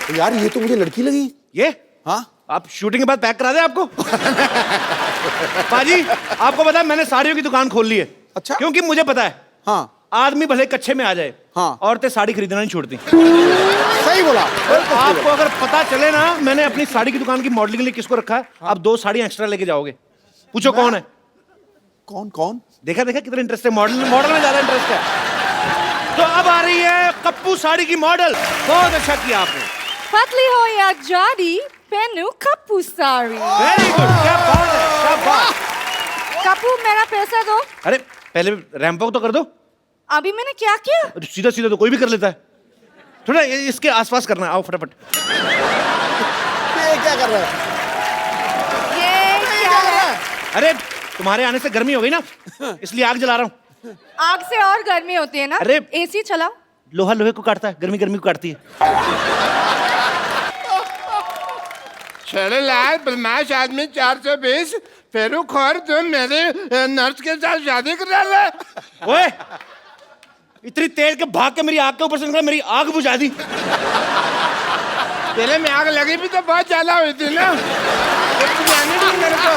तो यार ये तो मुझे लड़की लगी। ये हाँ आप शूटिंग के बाद पैक करा दे आपको। पाजी आपको पता है मैंने साड़ियों की दुकान खोल ली है। अच्छा। क्योंकि मुझे पता है हाँ आदमी भले कच्चे में आ जाए, हाँ। औरतें साड़ी खरीदना नहीं छोड़ती। सही बोला। आपको अगर पता चले ना मैंने अपनी साड़ी की दुकान की मॉडलिंग के लिए किसको रखा है, आप 2 साड़ी एक्स्ट्रा लेके जाओगे। पूछो कौन है? कौन कौन? देखा कितना इंटरेस्ट है, मॉडल में ज्यादा इंटरेस्ट है। तो अब आ रही है कप्पू साड़ी की मॉडल। बहुत अच्छा किया आपने। पतली हो या जाड़ी पहनू कप्पू साड़ी। वेरी गुड, क्या बात है, क्या बात। कप्पू मेरा पैसा दो। अरे पहले रैंप वॉक तो कर दो। अभी मैंने क्या किया? सीधा सीधा तो कोई भी कर लेता है, थोड़ा इसके आसपास करना है। आओ फटाफट। ये क्या कर रहा है? ये क्या है? अरे तुम्हारे आने से गर्मी हो गई ना, इसलिए आग जला रहा हूँ। आग से और गर्मी होती है ना। अरे एसी चलाओ। लोहा लोहे को काटता है, गर्मी गर्मी को काटती है। लाल बदमाश आदमी 420 फेरू खोर तुम मेरे नर्स के साथ शादी कर रहा है। ओए इतनी तेज के भाग के मेरी आग के ऊपर से निकला, मेरी आग बुझा दी। तेरे में आग लगी भी तो बहुत ज्यादा हुई थी ना, मेरे को।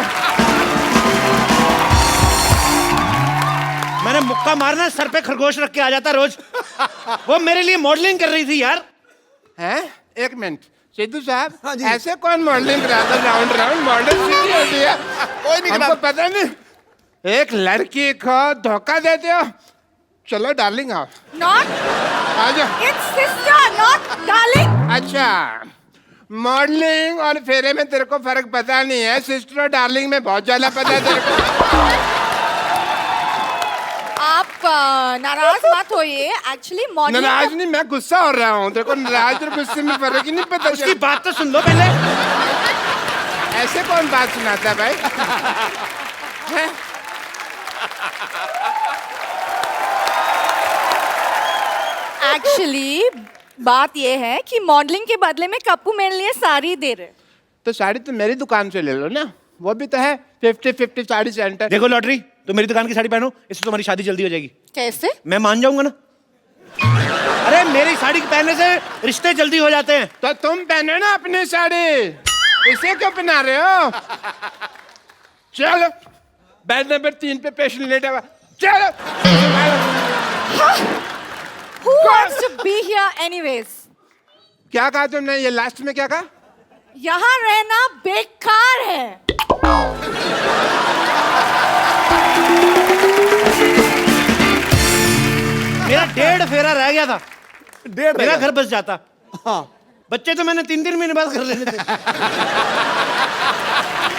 मैंने मुक्का मारना सर पे खरगोश रख के आ जाता रोज। वो मेरे लिए मॉडलिंग कर रही थी यार। हैं? एक मिनट सिद्धू साहब, हाँ जी। ऐसे कौन मॉडलिंग कराता? राउंड राउंड मॉडल सीधी होती है। कोई नहीं हमको पता नहीं। एक लड़की को धोखा देते हो। चलो डार्लिंग आओ। Not. आ जाओ। It's sister, not darling. अच्छा, मॉडलिंग और फेरे में तेरे को फर्क पता नहीं है, सिस्टर और डार्लिंग में बहुत ज्यादा पता है तेरे को। आप नाराज मत होइए। एक्चुअली मॉडलिंग नाराज नहीं, मैं गुस्सा हो रहा हूँ। तेरे को नाराज और गुस्से में फर्क ही नहीं पता। उसकी बात तो सुन लो पहले। ऐसे कौन बात सुनाता है भाई? हैं? एक्चुअली बात ये है कि मॉडलिंग के बदले में कप्पू मेरे लिए साड़ी दे रहे। तो साड़ी तो मेरी दुकान से ले लो ना, वो भी तो है 50-50 साड़ी सेंटर। देखो लॉटरी, तो मेरी दुकान की साड़ी पहनो, इससे तुम्हारी शादी जल्दी हो जाएगी। कैसे? मैं मान जाऊंगा ना। अरे मेरी साड़ी पहनने से रिश्ते जल्दी हो जाते हैं। तो तुम पहनो ना अपनी साड़ी, इसे क्यों पहना रहे हो? चलो बेड नंबर 3 पे पेशेंट लेटा हुआ। चलो। Who wants to be here anyways? क्या कहा तुमने? ये लास्ट में क्या कहा? यहाँ रहना बेकार है। मेरा 1.5 फेरा रह गया था, 1.5 मेरा घर बस जाता। हाँ बच्चे तो मैंने 3 महीने बाद कर लेने थे।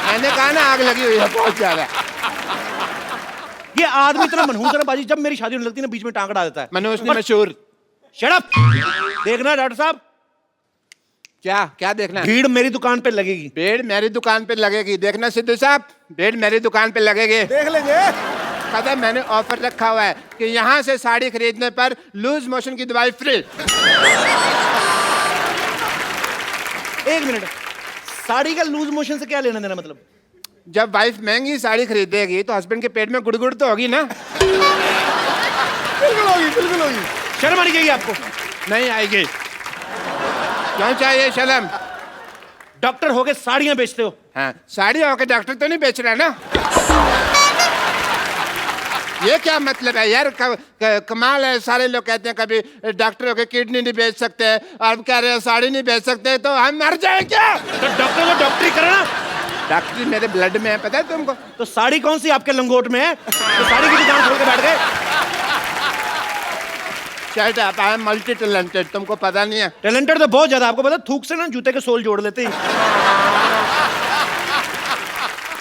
मैंने कहा ना आग लगी हुई है बहुत ज्यादा। ये आदमी इतना मनहूस है ना बाजी, जब मेरी शादी होने लगती है ना बीच में टांग अड़ा देता है। मनोज ने मशहूर। Shut up. देखना डॉक्टर साहब, क्या क्या देखना है? भीड़ मेरी दुकान पे लगेगी। भीड़ मेरी दुकान पे लगेगी। देखना सिद्धू साहब, भीड़ मेरी दुकान पे लगेगी। देख लेंगे। पता है मैंने ऑफर रखा हुआ है कि यहाँ से साड़ी खरीदने पर लूज मोशन की दवाई फ्री। 1 मिनट, साड़ी का लूज मोशन से क्या लेना देना? मतलब जब वाइफ महंगी साड़ी खरीदेगी तो हस्बैंड के पेट में गुड़गुड़ तो होगी ना। बिल्कुल होगी, बिल्कुल होगी। शर्म आनी चाहिए आपको। नहीं आएगी। क्यों चाहिए शर्म? डॉक्टर होके साड़ियां बेचते हो। हाँ, साड़ी होकर डॉक्टर तो नहीं बेच रहा ना। ये क्या मतलब है यार? कमाल है। सारे लोग कहते हैं कभी डॉक्टर होकर किडनी नहीं बेच सकते, और कह रहे हैं साड़ी नहीं बेच सकते, तो हम मर जाए क्या? तो डॉक्टर को डॉक्टरी करना। डॉक्टरी मेरे ब्लड में है, पता है तुमको? तो साड़ी कौन सी आपके लंगोट में है? तो साड़ी की दुकान खोल के बैठ गए। Shut up, I am multi talented. तुमको पता नहीं है? टैलेंटेड तो बहुत ज्यादा। आपको पता, थूक से ना जूते के सोल जोड़ लेते हैं।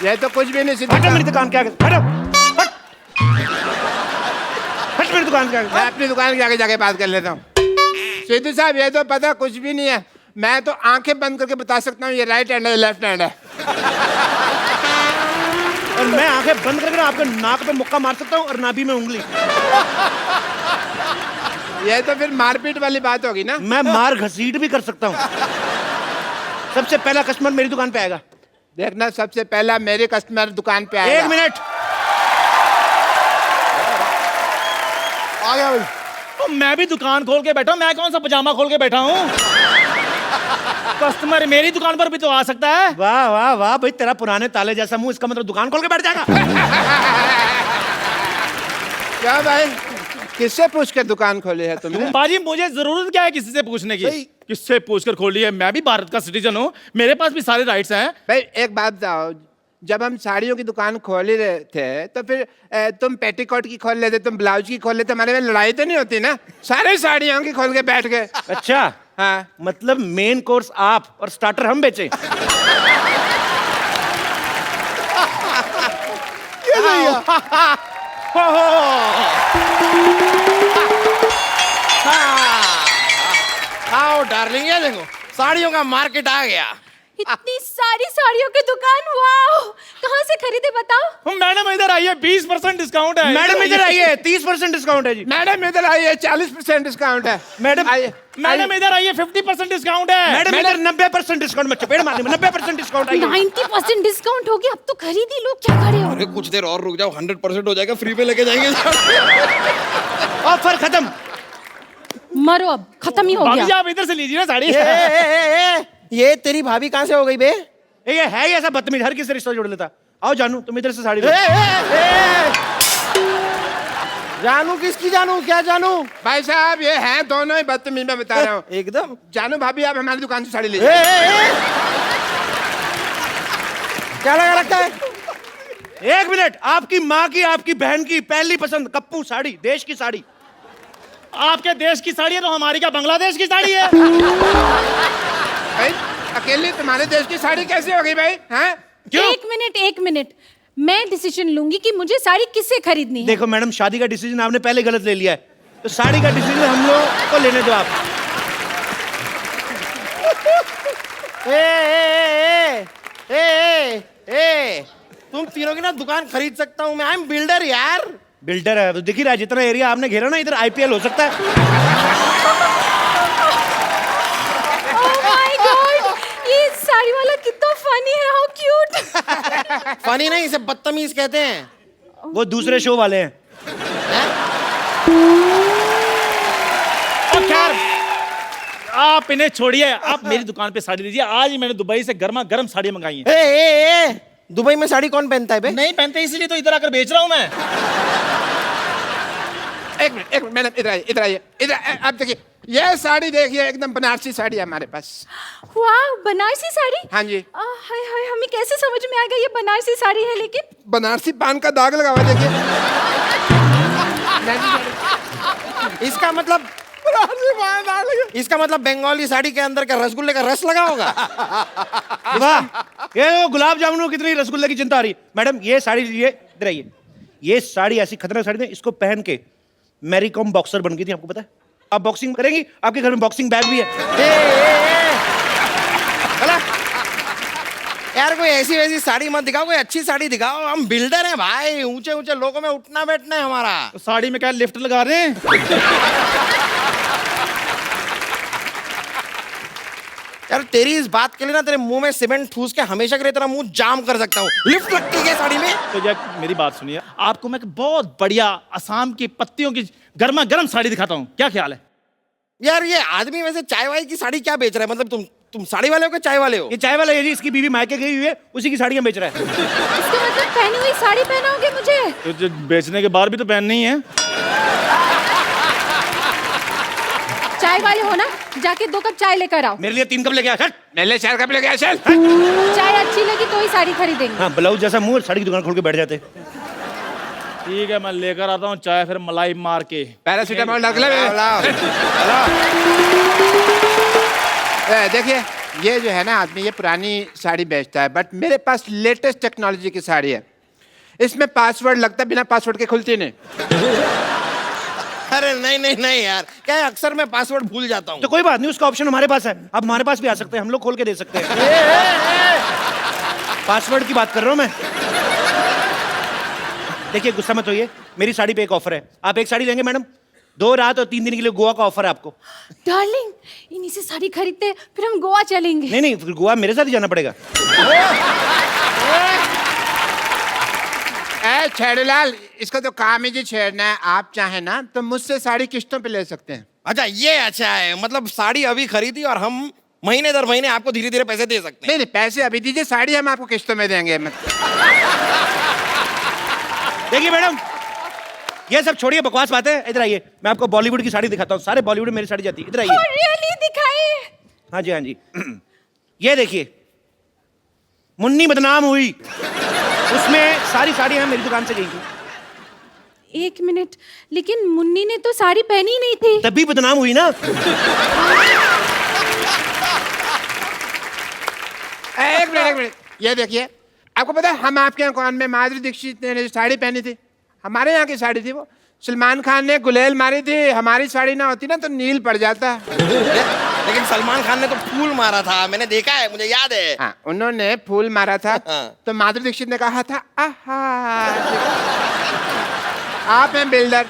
ये तो कुछ भी नहीं। हटो मेरी दुकान के आगे, हटो, हट, हट मेरी दुकान के आगे। मैं अपनी दुकान के आगे जाके बात कर लेता हूँ। सिद्धू साहब, ये तो पता कुछ भी नहीं है। मैं तो आंखें बंद करके बता सकता हूँ ये राइट हैंड है, लेफ्ट हैंड है। और मैं आंखें बंद करके ना आपके नाक पे मुक्का मार सकता हूँ और नाभि में उंगली। ये तो फिर मारपीट वाली बात होगी ना। मैं मार घसीट भी कर सकता हूँ। सबसे पहला कस्टमर मेरी दुकान पे आएगा। देखना, सबसे पहला मेरे कस्टमर दुकान पे आएगा। 1 मिनट। आ गया भाई। तो मैं भी दुकान खोल के बैठा हूँ, मैं कौन सा पजामा खोल के बैठा हूँ? कस्टमर मेरी दुकान पर भी तो आ सकता है। वाह वाह वाह भाई, तेरा पुराने ताले जैसा मुंह, इसका मतलब दुकान खोल के बैठ जाएगा। क्या भाई, किससे पूछ के दुकान खोली है तुमने? बाजी मुझे जरूरत क्या है किसी से पूछने की? किससे पूछकर खोली है? मैं भी भारत का सिटीजन हूँ, मेरे पास भी सारे राइट्स हैं। भाई एक बात बताओ, जब हम साड़ियों की दुकान खोल ही रहे थे तो फिर तुम पेटीकोट की खोल लेते, तुम ब्लाउज की खोल लेते, हमारे में लड़ाई तो नहीं होती ना? सारे साड़ियों की खोल के बैठ गए। अच्छा, हाँ, मतलब मेन कोर्स आप और स्टार्टर हम बेचे। ये सही है। आओ डार्लिंग, ये देखो साड़ियों का मार्केट आ गया। इतनी सारी साड़ियों की दुकान, वाओ! कहाँ से खरीदे बताओ? मैडम इधर आइए, 20% डिस्काउंट है। मैडम इधर आइए, 30% डिस्काउंट है जी। मैडम इधर आइए, 40% डिस्काउंट है। मैडम आइए, मैडम इधर आइए, 50% डिस्काउंट है। मैडम इधर 90% डिस्काउंट में चपेट मारने में 90% डिस्काउंट है। 90% डिस्काउंट हो गया, अब तो खरीद ही लो, क्या खड़े हो? अरे कुछ देर और रुक जाओ, 100% हो जाएगा, फ्री पे लेके जाएंगे। ऑफर खत्म। मरो, अब खत्म ही हो भाभी गया। जी आप इधर से लीजिए ना साड़ी। ये तेरी भाभी कहाँ से हो गई बे? ये है ही ऐसा बदतमीज, हर किसी से रिश्ता जोड़ लेता। आओ जानू, तुम इधर से साड़ी लो। जानू किसकी जानू, क्या जानू? भाई साहब ये हैं दोनों ही बदतमीज, मैं बता रहा हूँ। एकदम। जानू भाभी, आप हमारी दुकान से साड़ी लीजिए। क्या लगा रखा है? एक मिनट, आपकी माँ की, आपकी बहन की पहली पसंद कप्पू साड़ी, देश की साड़ी। आपके देश की साड़ी है तो हमारी क्या बांग्लादेश की साड़ी है? भाई अकेले तुम्हारे देश की साड़ी कैसे हो गई भाई? हैं? क्यों? एक मिनट, मैं डिसीजन लूंगी कि मुझे साड़ी किससे खरीदनी है। देखो मैडम, शादी का डिसीजन आपने पहले गलत ले लिया है, तो साड़ी का डिसीजन हम लोग को लेने दो आप। तुम तीनों की ना दुकान खरीद सकता हूँ मैं, आई एम बिल्डर यार। बिल्डर है तो दिख ही रहा है, जितना एरिया आपने घेरा ना, इधर आईपीएल हो सकता है। Oh my God! ये साड़ी वाला कितना फनी है, हाउ क्यूट। फनी नहीं, इसे बदतमीज कहते हैं। वो दूसरे शो वाले हैं। और खैर आप इन्हें छोड़िए, आप मेरी दुकान पे साड़ी लीजिए। आज ही मैंने दुबई से गर्मा गर्म साड़ी मंगाई है। दुबई में साड़ी कौन पहनता है बे? नहीं पहनते, इसलिए तो इधर आकर बेच रहा हूँ मैं। एक मिनट मैडम, इधर आइए, इधर आइए, इधर। आप देखिए, ये साड़ी देखिए, एकदम बनारसी साड़ी है हमारे पास। वाह, बनारसी साड़ी। हाँ जी। हाय हाय, हमें कैसे समझ में आ गया ये बनारसी साड़ी है? लेकिन बनारसी पान का दाग लगा हुआ, देखिए। इसका मतलब बंगाली साड़ी के अंदर का रसगुल्ले का रस लगा होगा। वाह, ये वो गुलाब जामुनों कितनी रसगुल्ले की चिंता आ रही। मैडम ये साड़ी लीजिए, इधर आइए। ये साड़ी ऐसी खतरनाक साड़ी है, इसको पहन के मैरी कॉम बॉक्सर बन गई थी, आपको पता है? आप बॉक्सिंग करेंगी, आपके घर में बॉक्सिंग बैग भी है। यार कोई ऐसी वैसी साड़ी मत दिखाओ, कोई अच्छी साड़ी दिखाओ। हम बिल्डर हैं भाई, ऊंचे ऊंचे लोगों में उठना बैठना है हमारा। तो साड़ी में क्या लिफ्ट लगा रहे हैं? यार तेरी इस बात के लिए ना तेरे मुंह में सीमेंट ठूस के हमेशा के लिए तेरा मुंह जाम कर सकता हूँ। लिफ्ट लगती है साड़ी में? तो जब मेरी बात सुनिए, आपको मैं एक बहुत बढ़िया असम की पत्तियों की गर्मा गर्म साड़ी दिखाता हूँ, क्या ख्याल है? यार ये आदमी वैसे चाय वाय की साड़ी क्या बेच रहा है? मतलब तुम साड़ी वाले हो कि चाय वाले हो? ये चाय वाला है जी, इसकी बीवी मायके गई हुई है, उसी की साड़ियाँ बेच रहा है। इसका मतलब पहनी हुई साड़ी पहनाओगे मुझे? तो जो बेचने के बाद भी तो पहननी है। चाय वाले हो ना, जाके 2 कप चाय लेकर आओ। मेरे लिए 3 कप लेके आ। चल। मेरे लिए 4 कप लेके आ, चल। चाय अच्छी लगी तो ही साड़ी खरीदेंगे। हाँ, ब्लाउज जैसा मुंह, साड़ी की दुकान खोल के बैठ जाते। ठीक है, मैं लेकर आता हूँ चाय, फिर मलाई मार के। पैरासीटामोल रख ले। देखिए, ये जो है ना आदमी, ये पुरानी साड़ी बेचता है, बट मेरे पास लेटेस्ट टेक्नोलॉजी की साड़ी है। इसमें पासवर्ड लगता है, बिना पासवर्ड के खुलती नहीं। अरे नहीं यार, क्या है, अक्सर मैं पासवर्ड भूल जाता हूँ। तो कोई बात नहीं, उसका ऑप्शन हमारे पास है। अब हमारे पास भी आ सकते हैं, हम लोग खोल के दे सकते हैं। पासवर्ड की बात कर रहा हूँ मैं। देखिए गुस्सा मत होइए, मेरी साड़ी पे एक ऑफर है। आप एक साड़ी लेंगे मैडम, 2 रात और 3 दिन के लिए गोवा का ऑफर है आपको। डार्लिंग, इन्हीं से साड़ी खरीदते फिर हम गोवा चलेंगे। नहीं, फिर गोवा मेरे साथ ही जाना पड़ेगा। छेड़ूलाल, इसका तो काम ही जी छेड़ना है। आप चाहे ना तो मुझसे साड़ी किस्तों पे ले सकते हैं। अच्छा, ये अच्छा है, मतलब साड़ी अभी खरीदी और हम महीने दर महीने आपको धीरे धीरे पैसे दे सकते हैं। नहीं नहीं, पैसे अभी दीजिए, साड़ी हम आपको किस्तों में देंगे। देखिए मैडम, ये सब छोड़िए, बकवास बातें, इधर आइए, मैं आपको बॉलीवुड की साड़ी दिखाता हूँ। सारे बॉलीवुड में मेरी साड़ी जाती है, इधर आइए। रियली दिखाइए। हाँ जी, हाँ जी। ये देखिए, मुन्नी बदनाम हुई, उसमें सारी साड़ियां मेरी दुकान से गई थी। एक मिनट, लेकिन मुन्नी ने तो साड़ी पहनी नहीं थी। तभी बदनाम हुई ना। एक मिनट, ये देखिए, आपको पता है हम आपके यहाँ कौन में माधुरी दीक्षित ने जो साड़ी पहनी थी, हमारे यहाँ की साड़ी थी वो। सलमान खान ने गुलेल मारी थी, हमारी साड़ी ना होती ना तो नील पड़ जाता। लेकिन सलमान खान ने तो फूल मारा था, मैंने देखा है, मुझे याद है। हाँ, उन्होंने फूल मारा था तो माधुरी दीक्षित ने कहा था आहा। आप हैं बिल्डर,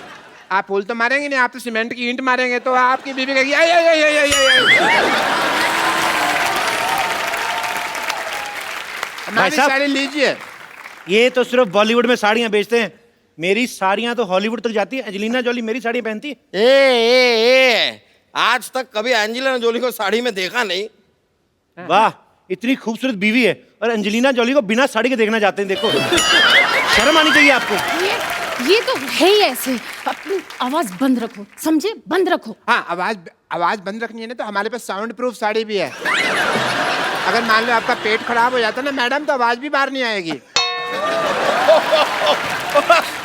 आप फूल तो मारेंगे नहीं, आप तो सीमेंट की ईंट मारेंगे, तो आपकी बीवी कहेगी आई आई आई आई आई आई। हमारी साहब, साड़ी लीजिए। ये तो सिर्फ बॉलीवुड में साड़ियां बेचते हैं, मेरी साड़ियां तो हॉलीवुड तक जाती है। एंजेलिना जॉली मेरी साड़ियां पहनती है। ए, आज तक कभी एंजेलिना जोली को साड़ी में देखा नहीं। वाह, इतनी खूबसूरत बीवी है और एंजेलिना जॉली को बिना साड़ी के देखना चाहते हैं। देखो, शर्म आनी चाहिए आपको। ये तो है ही ऐसे। अपनी आवाज बंद रखो, समझे? बंद रखो। हाँ, आवाज बंद रखनी है ना, तो हमारे पास साउंड प्रूफ साड़ी भी है। अगर मान लो आपका पेट खराब हो जाता ना मैडम, तो आवाज भी बाहर नहीं आएगी।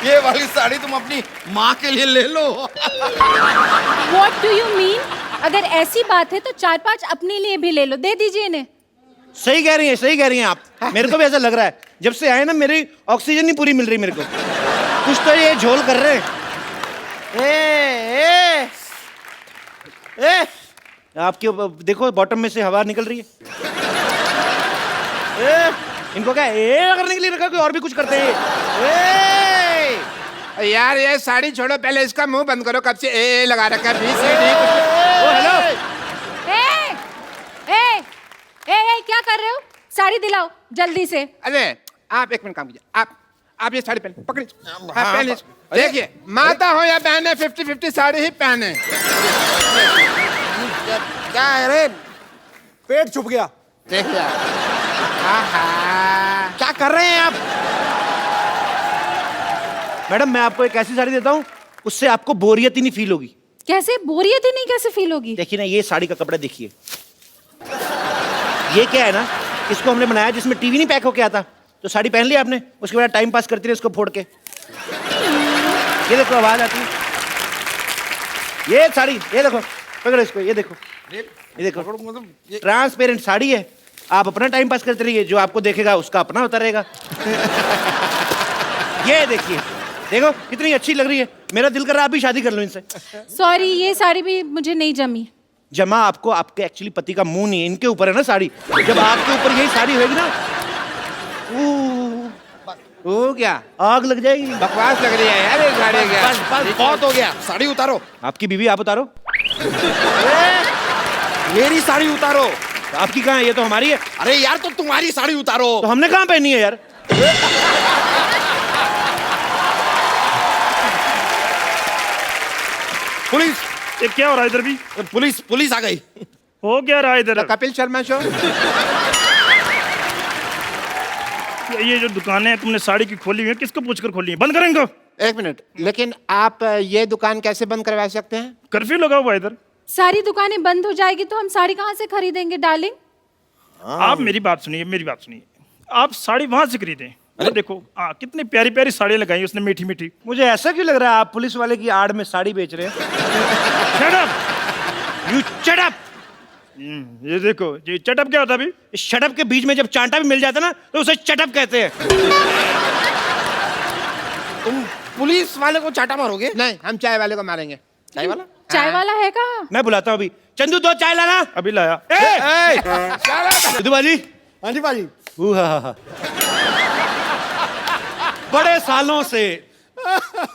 ये वाली साड़ी तुम अपनी माँ के लिए ले लो। What do you mean? अगर ऐसी बात है तो 4-5 अपने लिए भी ले लो, दे दीजिए इन्हें। सही कह रही हैं, सही कह रही हैं आप। मेरे को भी ऐसा लग रहा है, जब से आए ना मेरी ऑक्सीजन नहीं पूरी मिल रही मेरे को। कुछ तो ये झोल कर रहे हैं। आपके देखो बॉटम में से हवा निकल रही है। इनको क्या करने के लिए रखा, कोई और भी कुछ करते हैं। यार ये साड़ी छोड़ो, पहले इसका मुंह बंद करो। कब से ए लगा रखा है, ओ हेलो, ए, क्या कर रहे हो? साड़ी दिलाओ जल्दी से। अरे आप एक मिनट काम कीजिए, आप ये साड़ी पहने, पकड़िए। हाँ, पहने। देखिए, माता हो या बहने, 50-50 साड़ी ही पहने। क्या है रे? पेट छुप गया। देखिए क्या कर रहे हैं आप? मैडम मैं आपको एक ऐसी साड़ी देता हूँ, उससे आपको बोरियत ही नहीं फील होगी। कैसे बोरियत ही नहीं कैसे फील होगी? देखिए ना, ये साड़ी का कपड़ा देखिए। ये क्या है ना, इसको हमने बनाया जिसमें टीवी नहीं पैक होके आता, तो साड़ी पहन ली आपने, उसके बाद टाइम पास करती रही इसको फोड़ के। ये देखो आवाज आती है। ये साड़ी, ये देखो, पकड़ो इसको, ये देखो, ये देखो, ट्रांसपेरेंट साड़ी है। आप अपना टाइम पास करते रहिए, जो आपको देखेगा उसका अपना होता रहेगा। ये देखिए, देखो कितनी अच्छी लग रही है। मेरा दिल कर रहा है आप भी शादी कर लो इनसे। सॉरी, ये साड़ी भी मुझे नहीं जमी। जमा आपको आपके एक्चुअली पति का मुंह नहीं है, इनके ऊपर है ना साड़ी। जब आपके ऊपर यही साड़ी होगी ना, हो गया, आग लग जाएगी। बकवास लग रही है यार ये साड़ी। बस बस बहुत हो गया, साड़ी उतारो। आपकी बीवी आप उतारो। मेरी साड़ी उतारो। तो आपकी कहाँ है? ये तो हमारी है। अरे यार, तो तुम्हारी साड़ी उतारो। तो हमने कहाँ पहनी है यार? पुलिस, ये क्या हो रहा है इधर भी? पुलिस आ गई। हो क्या रहा है इधर? कपिल शर्मा शो। ये जो दुकानें हैं तुमने साड़ी की खोली हुई है, किसको पूछकर खोली है? बंद करें इनको। एक मिनट, लेकिन आप ये दुकान कैसे बंद करवा सकते हैं? कर्फ्यू लगा हुआ है इधर। सारी दुकानें बंद हो जाएगी तो हम साड़ी कहाँ से खरीदेंगे डार्लिंग? आप मेरी बात सुनिए, मेरी बात सुनिए। आप साड़ी वहां से खरीदें। अरे देखो, कितनी प्यारी प्यारी साड़ियाँ लगाई उसने, मीठी मीठी। मुझे ऐसा क्यों लग रहा है आप पुलिस वाले की आड़ में साड़ी बेच रहे हैं? Shut up! You shut up! ये देखो, ये चटअप क्या होता है अभी? इस शटअप के बीच में जब चांटा भी मिल जाता ना, तो उसे चटअप कहते हैं। तुम पुलिस वाले को चाटा मारोगे? नहीं, हम चाय वाले को मारेंगे। चाय वाला? चाय वाला है कहाँ? मैं बुलाता हूँ अभी। चंदू 2 चाय लाना। अभी लाया। सिद्धू बाजी। हाँ जी भाजी। बड़े सालों से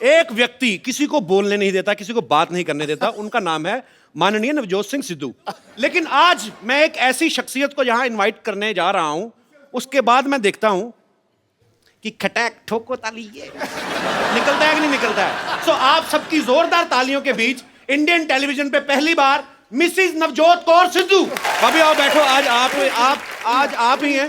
एक व्यक्ति किसी को बोलने नहीं देता, किसी को बात नहीं करने देता, उनका नाम है माननीय नवजोत सिंह सिद्धू। लेकिन आज मैं एक ऐसी शख्सियत को यहां इनवाइट करने जा रहा हूं, उसके बाद मैं देखता हूं कि खटैक ठोको ताली ये निकलता है कि नहीं निकलता है। सो आप सबकी जोरदार तालियों के बीच इंडियन टेलीविजन पे पहली बार मिसिज नवजोत कौर सिद्धू। भाभी आओ बैठो, आज आप ही हैं।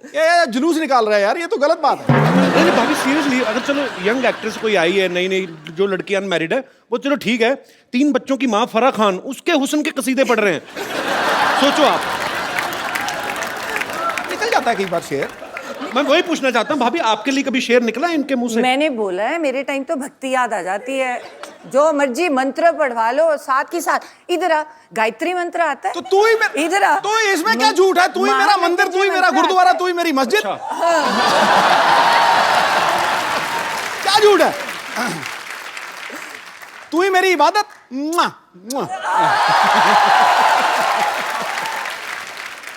ये जुलूस निकाल रहा है यार, ये तो गलत बात है। नहीं भाभी सीरियसली, अगर चलो यंग एक्ट्रेस कोई आई है नई नई, जो लड़की अनमैरिड है, वो चलो ठीक है, 3 बच्चों की माँ फराह खान उसके हुस्न के कसीदे पढ़ रहे हैं, सोचो आप। निकल जाता है कई बार शेर। मैं वही पूछना चाहता हूँ भाभी, आपके लिए कभी शेर निकला है इनके मुंह से? मैंने बोला है मेरे टाइम तो भक्ति याद आ जाती है, जो मर्जी मंत्र पढ़वा लो, साथ के साथ इधर आ, गायत्री मंत्र आता है तो तू ही इधर आ। तो इसमें क्या झूठ है? तू ही मेरा मंदिर, तू ही मेरा गुरुद्वारा, तू ही मेरी मस्जिद। क्या झूठ है? तू ही मेरी इबादत। मुआ, मुआ।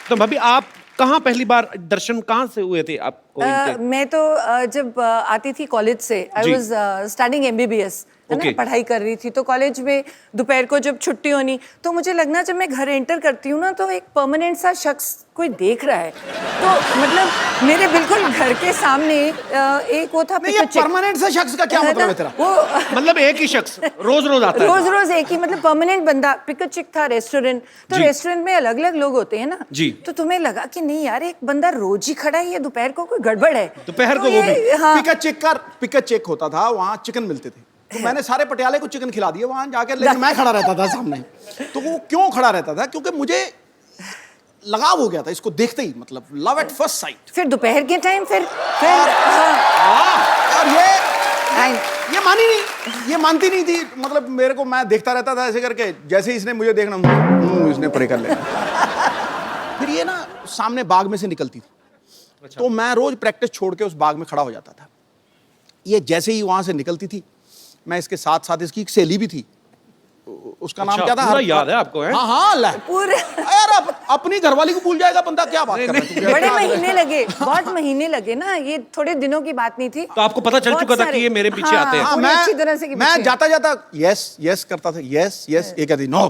तो भाभी आप कहाँ पहली बार दर्शन कहाँ से हुए थे आपको इनके? मैं तो जब आती थी कॉलेज से, आई वाज स्टडीइंग एमबीबीएस, है ना, Okay. पढ़ाई कर रही थी, तो कॉलेज में दोपहर को जब छुट्टी होनी तो मुझे लगना जब मैं घर एंटर करती हूँ ना तो एक परमानेंट सा शख्स कोई देख रहा है, तो मतलब मेरे बिल्कुल घर के सामने एक वो था नहीं, ये परमानेंट से शख्स का क्या मतलब है तेरा? वो मतलब एक ही शख्स रोज रोज आता है? रोज रोज एक ही, मतलब परमानेंट बंदा। पिक अ चिक था रेस्टोरेंट, तो जी। रेस्टोरेंट में अलग अलग लोग होते हैं ना जी। तो तुम्हें लगा कि नहीं यार एक बंदा रोज ही खड़ा है, ये दोपहर को कोई गड़बड़ है। दोपहर तो को वो ये- भी? हाँ, पिका चेक होता था, वहां चिकन मिलते थे, तो मैंने सारे पटियाले को चिकन खिला दिया वहां जाकर, लेकिन मैं खड़ा रहता था सामने। तो वो क्यों खड़ा रहता था? क्योंकि मुझे लगाव हो गया था इसको देखते ही, मतलब लव एट फर्स्ट साइट। फिर दोपहर के टाइम फिर और ये मानी नहीं, ये मानती नहीं थी, मतलब मेरे को, मैं देखता रहता था ऐसे करके, जैसे ही इसने मुझे देखना इसने परे कर लिया। फिर ये ना सामने बाग में से निकलती थी, तो मैं रोज प्रैक्टिस छोड़ के उस बाग में खड़ा हो जाता था। ये जैसे ही वहां से निकलती थी, मैं इसके साथ साथ, इसकी एक सहेली भी थी, उसका नाम क्या था? पूरा याद है आपको? है? हाँ हाँ, ले पूरे यार अपनी घरवाली को भूल जाएगा बंदा, क्या बात कर रहा है? बड़े महीने लगे, बहुत महीने लगे ना, ये थोड़े दिनों की बात नहीं थी। तो आपको पता चल बहुत चुका था सारे- कि ये मेरे पीछे आते हैं? हाँ, पूरी अच्छी तरह से कि मैं पीछे। जाता जाता यस यस करता था, यस यस, ये कहती नो।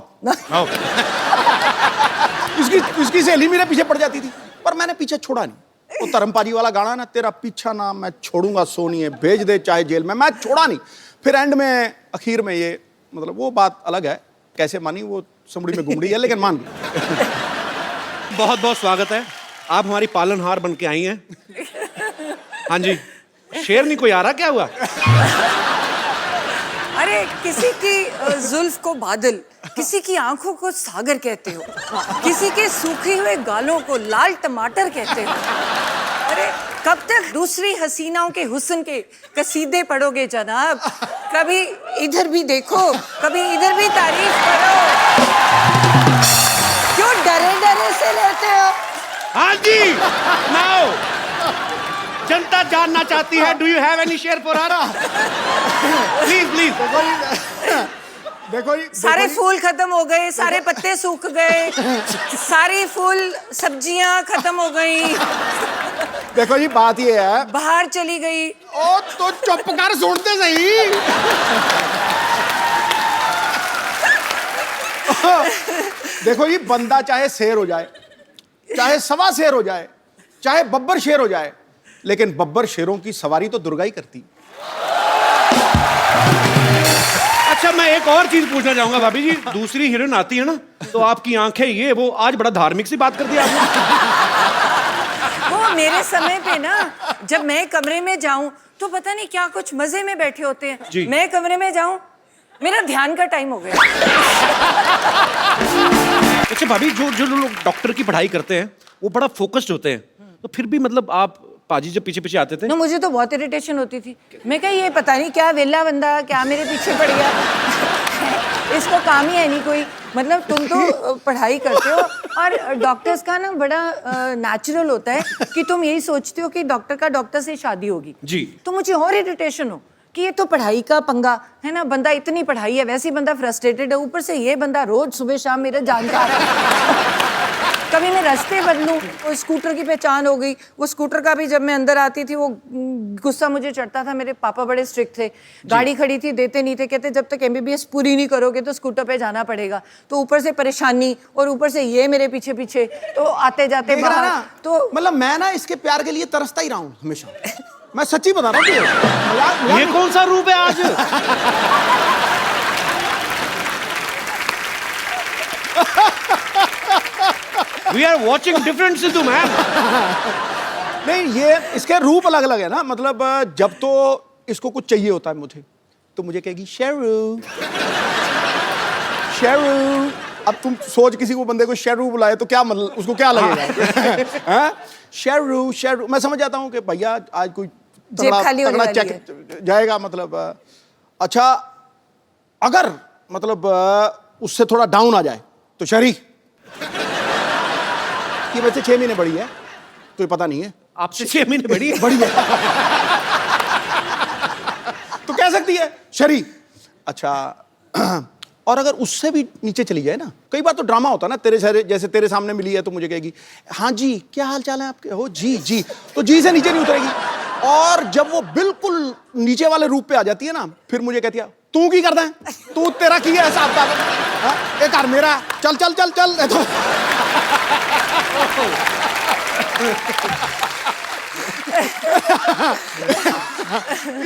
इसकी सहेली मेरे पीछे पड़ जाती थी, पर मैंने पीछे छोड़ा नहीं। वो धर्मपाजी वाला गाना ना, तेरा पीछा ना मैं छोड़ूंगा सोनिए, भेज दे चाहे जेल में, मैं छोड़ा नहीं। फिर एंड में, आखिर में, ये मतलब वो बात अलग है, कैसे मानी वो समड़ी में घुमड़ी है, लेकिन मान गई। बहुत बहुत स्वागत है, आप हमारी पालनहार बन के आई हैं। हाँ जी, शेर नहीं कोई आ रहा, क्या हुआ? अरे किसी की जुल्फ को बादल, किसी की आंखों को सागर कहते हो, किसी के सूखे हुए गालों को लाल टमाटर कहते हो। अरे कब तक दूसरी हसीनाओं के हुस्न के कसीदे पढ़ोगे जनाब? कभी इधर भी देखो, कभी इधर भी तारीफ करो। क्यों डरे डरे से रहते हो? हाँ जी, नाउ जनता जानना चाहती है, do you have any share for her? Please please. देखो जी, सारे फूल खत्म हो गए, सारे पत्ते सूख गए, सारी फूल सब्जियां खत्म हो गई, देखो जी, बात ये है। बाहर चली गई। ओ तो चुप कर, सुनते सही। देखो जी, बंदा चाहे शेर हो जाए, चाहे सवा शेर हो जाए, चाहे बब्बर शेर हो जाए, लेकिन बब्बर शेरों की सवारी तो दुर्गा ही करती। अच्छा, मैं एक और चीज पूछना चाहूंगा भाभी जी, दूसरी हीरोइन आती है ना, तो आपकी आंखें ये वो, आज बड़ा धार्मिक सी बात कर दी आपने। वो मेरे समय पे ना, जब मैं कमरे में जाऊं तो पता नहीं क्या कुछ मजे में बैठे होते हैं, जी। मैं कमरे में जाऊं, मेरा ध्यान का टाइम हो गया। अच्छा भाभी, जो लोग डॉक्टर की पढ़ाई करते हैं वो बड़ा फोकस्ड होते हैं, तो फिर भी मतलब आप पाजी जब पीछे पीछे आते थे? ना, मुझे तो बहुत इरिटेशन होती थी। मैं कहा ये पता नहीं क्या वेला बंदा क्या मेरे पीछे पड़ गया। इसको काम ही है नहीं कोई, मतलब तुम तो पढ़ाई करते हो, और डॉक्टर्स का ना बड़ा नेचुरल होता है कि तुम यही सोचते हो कि डॉक्टर का डॉक्टर से शादी होगी जी। तो मुझे और इरिटेशन हो कि ये तो पढ़ाई का पंगा है ना, बंदा इतनी पढ़ाई है, वैसे ही बंदा फ्रस्ट्रेटेड है, ऊपर से ये बंदा रोज सुबह शाम मेरा जानकार है। कभी मैं रास्ते बदलूं, वो स्कूटर की पहचान हो गई। वो स्कूटर का भी, जब मैं अंदर आती थी वो गुस्सा मुझे चढ़ता था, मेरे पापा बड़े स्ट्रिक्ट थे, गाड़ी खड़ी थी देते नहीं थे, कहते जब तक एमबीबीएस पूरी नहीं करोगे तो स्कूटर पे जाना पड़ेगा। तो ऊपर से परेशानी, और ऊपर से ये मेरे पीछे पीछे, तो आते जाते देख रहा बाहर ना, तो मतलब मैं ना इसके प्यार के लिए तरसता ही रहा हूँ हमेशा। मैं सच्ची बता रहा हूँ, मजाक ये कौन सा रूप है आज? We are watching different Sidhu man. नहीं, ये इसके रूप अलग अलग है ना, मतलब जब तो इसको कुछ चाहिए होता है मुझे, तो मुझे कहेगी शेरू शेरू। अब तुम सोच, किसी को बंदे को शेरू बुलाए तो क्या मतलब, उसको क्या लगेगा? हाँ? शेरू शेरू, मैं समझ जाता हूँ कि भैया आज कोई जेब खाली होने वाली चेक जाएगा, मतलब अच्छा अगर मतलब उससे थोड़ा डाउन आ जाए तो शरी, ये वैसे 6 महीने बड़ी है तो ये पता नहीं है, आपसे 6 महीने बड़ी है। बड़ी है तो कह सकती है शरी। अच्छा और अगर उससे भी नीचे चली जाए ना, कई बार तो ड्रामा होता है ना, तेरे सारे जैसे तेरे सामने मिली है तो मुझे कहेगी हाँ जी क्या हाल चाल है आपके, हो जी जी, तो जी से नीचे नहीं उतरेगी। और जब वो बिल्कुल नीचे वाले रूप पे आ जाती है ना, फिर मुझे कहती है तू की करता है, तू तेरा की है हिसाब का, एक कार मेरा, चल चल चल चल तो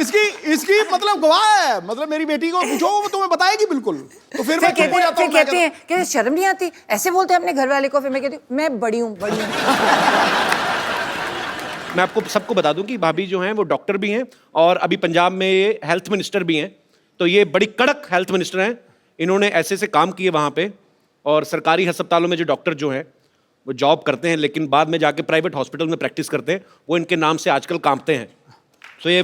इसकी इसकी मतलब गवाह है, मतलब मेरी बेटी को पूछो वो तुम्हें बताएगी बिल्कुल। तो फिर मैं चुप हो जाता हूं, कहती हैं कि शर्म नहीं आती, ऐसे बोलते हैं अपने घर वाले को। फिर मैं कहती हूँ मैं बड़ी हूँ, बड़ी हूँ। मैं आपको सबको बता दूं कि भाभी जो हैं वो डॉक्टर भी हैं और अभी पंजाब में ये हेल्थ मिनिस्टर भी हैं, तो ये बड़ी कड़क हेल्थ मिनिस्टर हैं। इन्होंने ऐसे ऐसे काम किए वहाँ पे, और सरकारी अस्पतालों में जो डॉक्टर जो हैं वो जॉब करते हैं लेकिन बाद में जाके प्राइवेट हॉस्पिटल में प्रैक्टिस करते हैं, वो इनके नाम से आजकल कांपते हैं। तो ये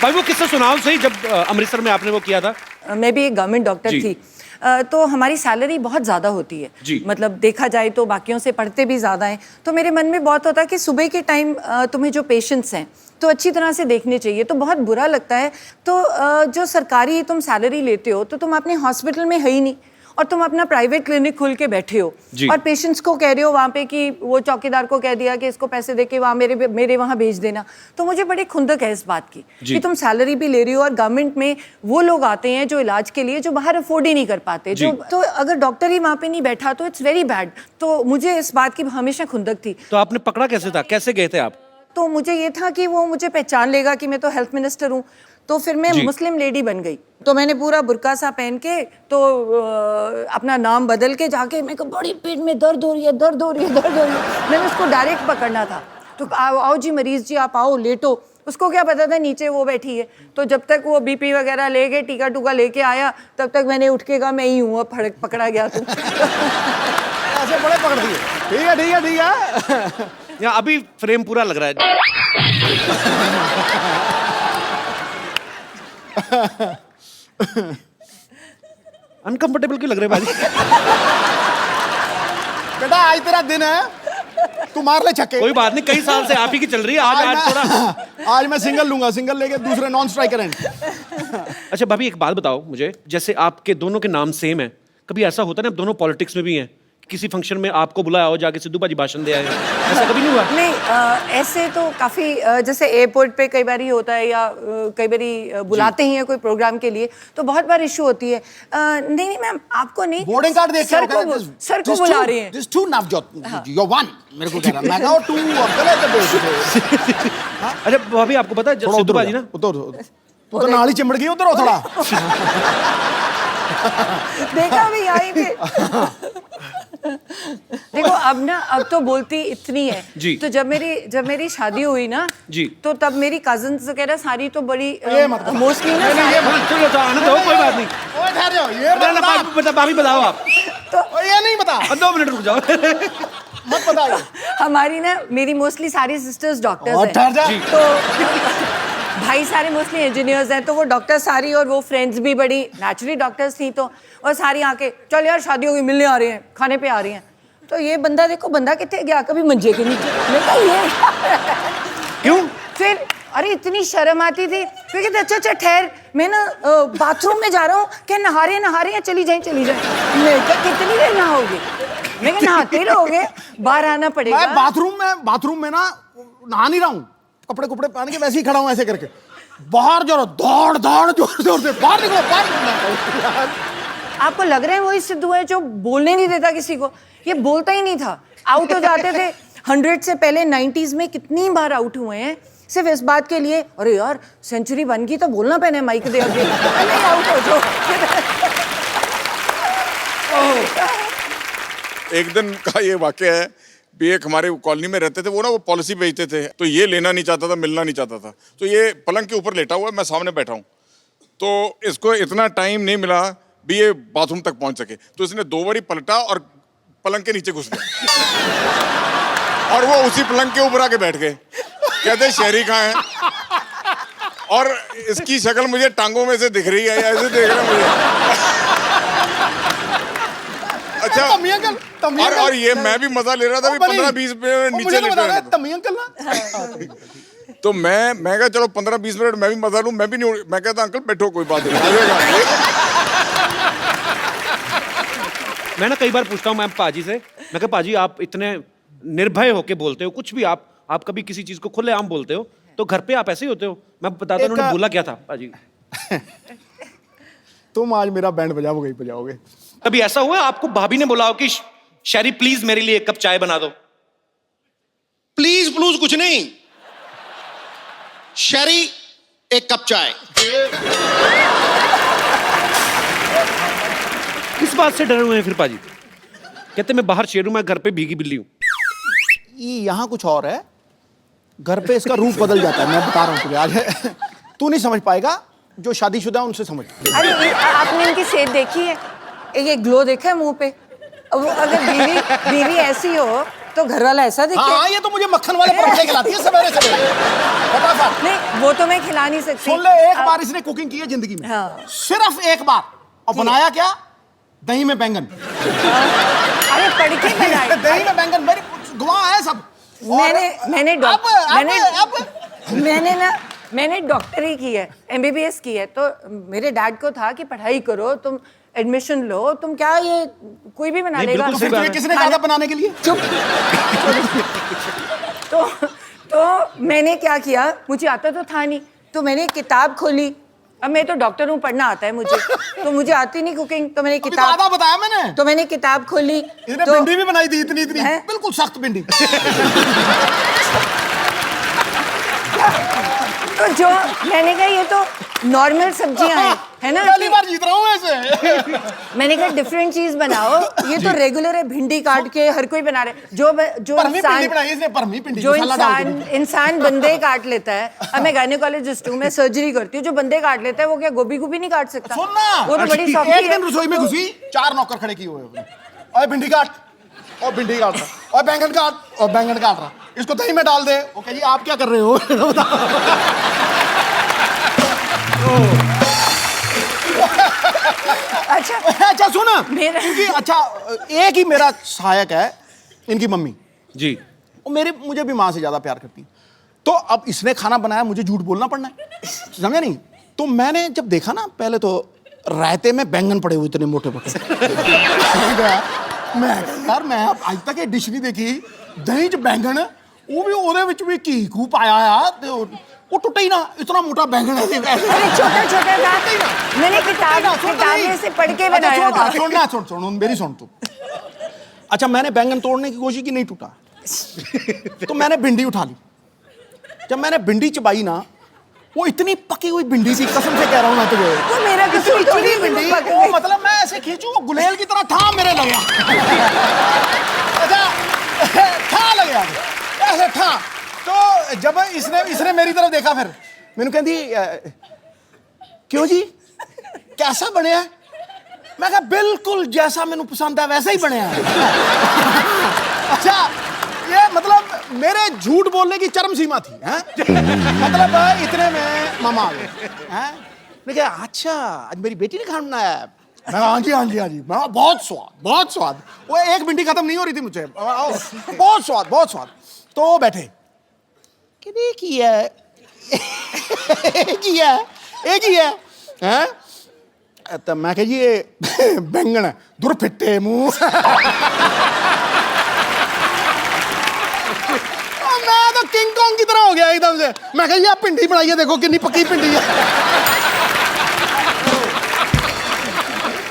भाई वो किस्सा सुनाओ सही, जब अमृतसर में आपने वो किया था। मैं भी एक गवर्नमेंट डॉक्टर थी, तो हमारी सैलरी बहुत ज़्यादा होती है जी। मतलब देखा जाए तो बाकियों से पढ़ते भी ज़्यादा हैं, तो मेरे मन में बहुत होता है कि सुबह के टाइम तुम्हें जो पेशेंट्स हैं तो अच्छी तरह से देखने चाहिए। तो बहुत बुरा लगता है, तो जो सरकारी तुम सैलरी लेते हो तो तुम अपने हॉस्पिटल में है ही नहीं, और तुम अपना प्राइवेट क्लिनिक खोल के बैठे हो और पेशेंट्स को कह रहे हो वहाँ पे कि वो चौकीदार को कह दिया कि इसको पैसे देके वहाँ मेरे वहाँ भेज देना। तो मुझे बड़ी खुंदक है इस बात की कि तुम सैलरी भी ले रही हो और गवर्नमेंट में वो लोग आते हैं जो इलाज के लिए जो बाहर अफोर्ड ही नहीं कर पाते, जो तो अगर डॉक्टर ही वहाँ पे नहीं बैठा तो इट्स वेरी बैड। तो मुझे इस बात की हमेशा खुंदक थी। तो आपने पकड़ा कैसे था, कैसे गए थे आप? तो मुझे ये था कि वो मुझे पहचान लेगा कि मैं तो हेल्थ मिनिस्टर हूँ, तो फिर मैं मुस्लिम लेडी बन गई। तो मैंने पूरा बुर्का सा पहन के तो अपना नाम बदल के जाके, मेरे को बड़ी पेट में दर्द हो रही है, दर्द हो रही है, दर्द हो रही है। मैंने उसको डायरेक्ट पकड़ना था, तो आओ जी मरीज जी आप आओ लेटो। उसको क्या पता था नीचे वो बैठी है, तो जब तक वो बीपी वगैरह लेके टीका टूका लेके आया तब तक मैंने उठ के कहा मैं ही हूँ, अब पकड़ा गया तू। ऐसे बड़े पकड़ दिए, ठीक है ठीक है ठीक है। यहाँ अभी फ्रेम पूरा लग रहा है। अनकंफर्टेबल क्यों लग रहे भाई? बेटा आज तेरा दिन है, तू मार ले छक्के। कोई बात नहीं, कई साल से आप ही की चल रही है। आज थोड़ा आज मैं सिंगल लूंगा, सिंगल लेके दूसरे नॉन स्ट्राइकर एंड। अच्छा भाभी एक बात बताओ मुझे, जैसे आपके दोनों के नाम सेम है, कभी ऐसा होता है ना, आप दोनों पॉलिटिक्स में भी हैं, किसी फंक्शन में आपको बुलाया हो जाके सिद्धू बाजी भाषण दे आए, ऐसा कभी नहीं हुआ? नहीं, ऐसे तो काफ़ी जैसे एयरपोर्ट पे कई बार ही होता है, या कई बार बुलाते ही हैं कोई प्रोग्राम के लिए, तो बहुत बार इशू होती है। नहीं नहीं मैम आपको नहीं, बोर्डिंग कार्ड देख सर को बुला रहे हैं। This to Navjot you one, मेरे को कह रहा मैं कहा टू अब गलत है। अच्छा भाभी आपको पता है सिद्धू बाजी ना, उधर तू तो नाली चिमड़ गई उधर, थोड़ा देखा भी यहीं पे। देखो अब तो बोलती इतनी है जी। तो जब मेरी शादी हुई ना जी, तो तब मेरी कजिन्स वगैरह सारी तो बड़ी मोस्टली ना चलो तो आने दो, कोई बात नहीं। ओए ठहर जाओ, ये भाभी बताओ आप। तो ये नहीं बता, 2 मिनट रुक जाओ। मत बताइए। हमारी ना मेरी मोस्टली सारी सिस्टर्स डॉक्टर्स और ठहर जा। हैं, तो भाई सारे मोस्टली इंजीनियर्स हैं, तो वो डॉक्टर सारी और वो फ्रेंड्स भी बड़ी नेचुरली डॉक्टर्स थी, तो और सारी आके चल यार शादी होगी, मिलने आ रही हैं, खाने पे आ रही हैं। तो ये बंदा देखो, बंदा कितने गया कभी मंजे के नीचे, मैं कहा ये क्यों? फिर अरे इतनी शर्म आती थी, फिर कहते अच्छा अच्छा ठहर, मैं ना बाथरूम में जा रहा हूँ, क्या नहा रहे हैं, चली जाए। मैं कहा कितनी देर नहाओगे? मैं कहा नहाते ही रहोगे, बाहर आना पड़ेगा। मैं बाथरूम में ना नहा नहीं रहा हूँ, कपड़े पहन के वैसे ही खड़ा हूँ ऐसे करके, बाहर जो दौड़ जोर से बाहर निकलो। आपको लग रहा है वही सिद्धू है जो बोलने नहीं देता किसी को? ये बोलता ही नहीं था, आउट हो जाते थे। 100 से पहले 90s में कितनी बार आउट हुए हैं सिर्फ इस बात के लिए, अरे यार सेंचुरी बन गई तो बोलना पहने माइक दे आगे, नहीं आउट हो जाओ। एक दिन का ये वाकया है भी, एक हमारे कॉलोनी में रहते थे वो ना, वो पॉलिसी बेचते थे, तो ये लेना नहीं चाहता था, मिलना नहीं चाहता था, तो ये पलंग के ऊपर लेटा हुआ है, मैं सामने बैठा हूँ, तो इसको इतना टाइम नहीं मिला भी ये बाथरूम तक पहुंच सके, तो इसने 2 बारी पलटा और पलंग के नीचे घुस गया और वो उसी पलंग के ऊपर आके बैठ गए। कहते शहरी कहाँ है, और इसकी शक्ल मुझे टांगों में से दिख रही है, ऐसे देख रहा है मुझे। अच्छा, और ये मैं भी मजा ले रहा था, 15-20 मिनट नीचे लेटा रहा था। तो मैं कहा चलो 15-20 मिनट मैं भी मजा लूं, मैं भी नहीं, मैं कहता अंकल बैठो कोई बात नहीं। मैं ना कई बार पूछता हूँ मैं पाजी से, मैं कहा पाजी आप इतने निर्भय होके बोलते हो, कुछ भी आप कभी किसी चीज को खुलेआम बोलते हो, तो घर पे आप ऐसे ही होते हो? मैं बताता हूँ उन्होंने बोला क्या था पाजी। तुम आज मेरा बैंड बजाओगे। कभी ऐसा हुआ है आपको भाभी ने बोला हो कि शैरी प्लीज मेरे लिए 1 कप चाय बना दो? प्लीज प्लूज कुछ नहीं, शरी 1 कप चाय। किस बात से डरे हुए हैं फिर पाजी? कहते मैं बाहर शेर हूं, मैं घर पे भीगी बिल्ली हूं। यहाँ कुछ और है, घर पे इसका रूप बदल जाता है, मैं बता रहा हूँ तुझे आज। तू नहीं समझ पाएगा, जो शादीशुदा है उनसे समझ। अरे आपने इनकी सेहत देखी है? एक ग्लो देखा है मुंह पे? वो अगर बीवी ऐसी हो तो घर वाला ऐसा दिखे? हाँ, ये तो मुझे मक्खन वाले पराठे खिलाती है सवेरे फटाफट। नहीं, वो तो मैं खिला नहीं सकती। सुन ले, एक बार इसने कुकिंग की है जिंदगी में, हाँ। सिर्फ एक बार, और बनाया क्या? दही में बैंगन। अरे पढ़ के बनाया। दही में बैंगन, मेरी गवाह है सब। मैंने डॉक्टरी की है, MBBS की है, तो मेरे डैड को था कि पढ़ाई करो, तुम एडमिशन लो, तुम क्या ये कोई भी बना लेगा। तो फिर किसने कहा था बनाने के लिए? चुप। तो मैंने क्या किया, मुझे आता तो था नहीं, तो मैंने किताब खोली। अब मैं तो डॉक्टर हूँ, पढ़ना आता है मुझे, तो मुझे आती नहीं कुकिंग, तो मैंने किताब, आधा बताया मैंने, तो मैंने किताब खोली। इसने भिंडी भी बनाई थी, इतनी बिल्कुल सख्त भिंडी। तो जो मैंने कहा ये तो नॉर्मल सब्जियां हैं, है ना? पहली बार जीत रहा हूँ ऐसे। मैंने कहा डिफरेंट चीज बनाओ, ये तो रेगुलर है, भिंडी काट के हर कोई बना रहे, जो इंसान बंदे काट लेता है। अब मैं गायनेकोलॉजिस्ट हूँ, मैं सर्जरी करती हूँ, जो बंदे काट लेता है वो क्या गोभी नहीं काट सकता? सुनना, वो तो बड़ी सॉफ्ट है। एक दिन रसोई में घुसी, 4 नौकर खड़े किए हुए, और भिंडी काट, और भिंडी काट रहा, और बैंगन काट, और बैंगन काट रहा, इसको दही में डाल दे। ओके जी, आप क्या कर रहे हो? अच्छा सुन, क्योंकि अच्छा एक ही मेरा सहायक है, इनकी मम्मी जी, वो मुझे भी माँ से ज्यादा प्यार करती है। तो अब इसने खाना बनाया, मुझे झूठ बोलना पड़ना है, समझे नहीं? तो मैंने जब देखा ना, पहले तो रायते में बैंगन पड़े हुए इतने मोटे मोटे। मैं यार, मैं आज तक ये डिश नहीं देखी, दही च बैंगन, वो भी ਉਹਦੇ ਵਿੱਚ ਵੀ ਘੀ ਘੂ ਪਾਇਆ ਆ, ਤੇ वो टूटा ही ना, इतना मोटा बैंगन है। अरे छोटा था, मैंने किताब में से पढ़ के बनाया था। सुन मेरी सुन तू। अच्छा, मैंने बैंगन तोड़ने की कोशिश की, नहीं टूटा, तो मैंने भिंडी उठा ली। जब मैंने भिंडी चबाई ना, वो इतनी पकी हुई भिंडी थी, कसम से कह रहा हूँ मैं तुझे, वो मेरा कसूर थोड़ी है, भिंडी, वो मतलब मैं ऐसे खींचू, वो गुलेल की तरह ठा मेरे लगे। अच्छा, ठा लगे ऐसे ठा। तो जब इसने मेरी तरफ देखा, फिर मैंने कहती क्यों जी, कैसा बने है? मैं कहा बिल्कुल जैसा मैंने पसंद है वैसा ही बने हैं। अच्छा, ये मतलब मेरे झूठ बोलने की चरम सीमा थी, हैं? मतलब इतने में मामा आ गए, हैं? मैं कहा अच्छा, आज मेरी बेटी ने खाना बनाया है? मैं हाँ जी। मैं बहुत स्वाद। वो एक भिंडी खत्म नहीं हो रही थी मुझे, बहुत स्वाद। तो वो बैठे, एक ही है, हैं? तो मैं कह जी ये बैंगन है, दूर फिट्टे मुंह। मैं तो किंग कॉन्ग की तरह हो गया एकदम से। मैं कह जी आप भिंडी बनाई है, देखो कितनी पक्की भिंडी है।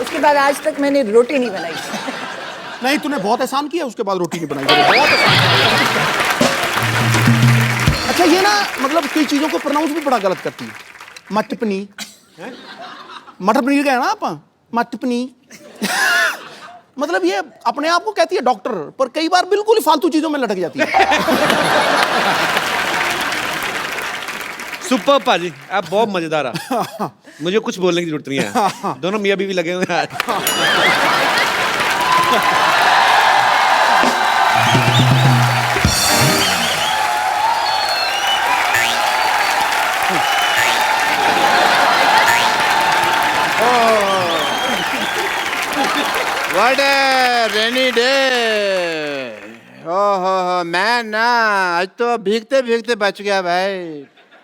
उसके बाद आज तक मैंने रोटी नहीं बनाई। नहीं, तूने बहुत एहसान किया, उसके बाद रोटी नहीं बनाई। अच्छा, ये ना मतलब कई चीजों को प्रोनाउंस भी बड़ा गलत करती है। मटर पनीर का है ना, आप मटर पनीर, मतलब ये अपने आप को कहती है डॉक्टर, पर कई बार बिल्कुल ही फालतू चीजों में लटक जाती है। सुपर पाजी, आप बहुत मजेदार है। मुझे कुछ बोलने की जरूरत नहीं है, दोनों मियाँ बीवी लगे हुए हैं। What a rainy day! हो मैं ना आज तो भीगते भीगते बच गया भाई।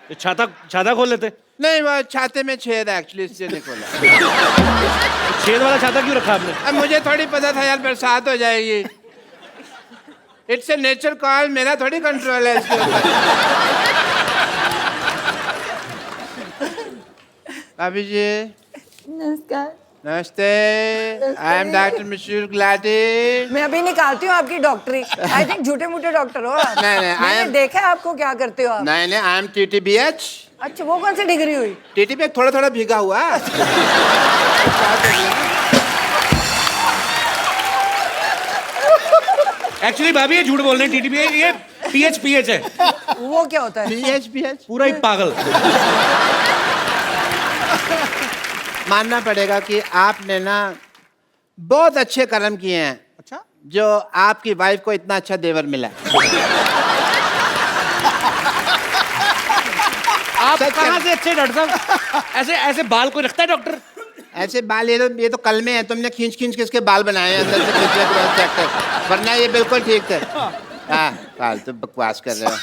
ये छाता छाता खोल लेते। नहीं वो छाते में छेद है एक्चुअली, इसलिए नहीं खोला। छेद वाला छाता क्यों रखा आपने? अब मुझे थोड़ी पता था यार बरसात हो जाएगी। इट्स ए नेचर कॉल, मेरा थोड़ी कंट्रोल है इसके ऊपर। भाभी जी नमस्कार। नमस्ते, आई एम डॉक्टर मिश्र गुलाटी। मैं अभी निकालती हूँ आपकी डॉक्टरी। आई थिंक झूठे मूठे डॉक्टर हो आप। नहीं, मैंने देखा है आपको क्या करते हो आप। नहीं आई एम TTBH। अच्छा, वो कौन सी डिग्री हुई? TTBH थोड़ा थोड़ा भीगा हुआ। एक्चुअली भाभी ये झूठ बोल रहे हैं, टीटीपी ये PH है। वो क्या होता है? PH पूरा ही पागल। मानना पड़ेगा कि आपने ना बहुत अच्छे कर्म किए हैं। अच्छा, जो आपकी वाइफ को इतना अच्छा देवर मिला। आप कहाँ से अच्छे डॉक्टर साहब? ऐसे ऐसे बाल कोई रखता है डॉक्टर? ऐसे बाल ये तो कल में है, तुमने खींच खींच के इसके बाल बनाए हैं अंदर से खींचे क्रॉस सेक्टर, वरना ये बिल्कुल ठीक थे। हाँ फालतू बकवास कर रहे हो।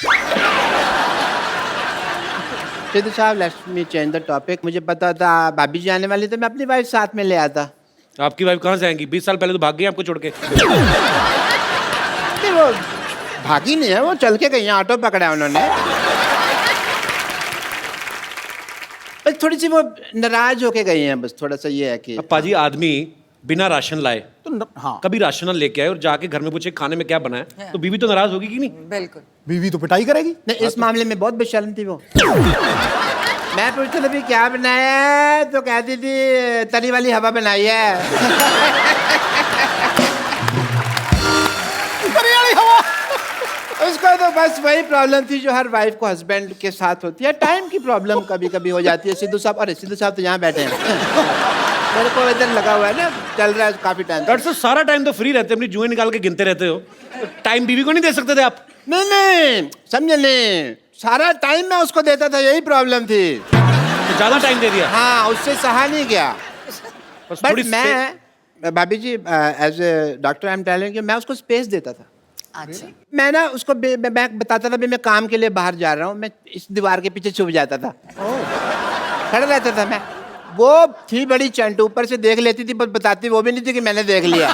सिद्धू साहब let's me change the topic. मुझे पता था भाभी जी आने वाली, तो मैं अपनी वाइफ साथ में ले आता। आपकी वाइफ कहाँ से आएंगी? 20 साल पहले तो भाग गई आपको छोड़ के। नहीं, वो भागी नहीं है, वो चल के गई, ऑटो पकड़ा उन्होंने। बस थोड़ी सी वो नाराज होके गई हैं, बस थोड़ा सा ये है कि अब पाजी आदमी बिना राशन लाए तो हाँ, कभी राशन लेके आए और जाके घर में पूछे खाने में क्या बना है, तो बीवी तो नाराज होगी कि नहीं? बिल्कुल। बीवी तो पिटाई करेगी। नहीं, इस मामले में बहुत बेशर्म थी वो। मैं पूछता था भी क्या बनाया है, तो कहती थी तली वाली हवा बनाई है। उसको तो बस वही प्रॉब्लम थी जो हर वाइफ को हस्बैंड के साथ होती है, टाइम की प्रॉब्लम कभी कभी हो जाती है। सिद्धू साहब, अरे सिद्धू साहब तो यहाँ बैठे हैं। मेरे को इधर लगा हुआ है ना, चल रहा है काफी टाइम। डॉक्टर साहब सारा टाइम तो फ्री रहते, अपनी जुएं निकाल के गिनते रहते हो, तो टाइम बीवी को नहीं दे सकते थे आप? नहीं समझे नहीं, सारा टाइम मैं उसको देता था, यही प्रॉब्लम थी। तो ज्यादा टाइम दे दिया। हाँ, उससे सहा नहीं गया। बस बट थोड़ी मैं भाभी जी as a doctor I am telling you, मैं उसको स्पेस देता था। अच्छा, मैं ना उसको मैं बताता था भी मैं काम के लिए बाहर जा रहा हूँ, मैं इस दीवार के पीछे छुप जाता था, खड़ा रहता था मैं। वो थी बड़ी चंट, ऊपर से देख लेती थी, पर बताती वो भी नहीं थी कि मैंने देख लिया।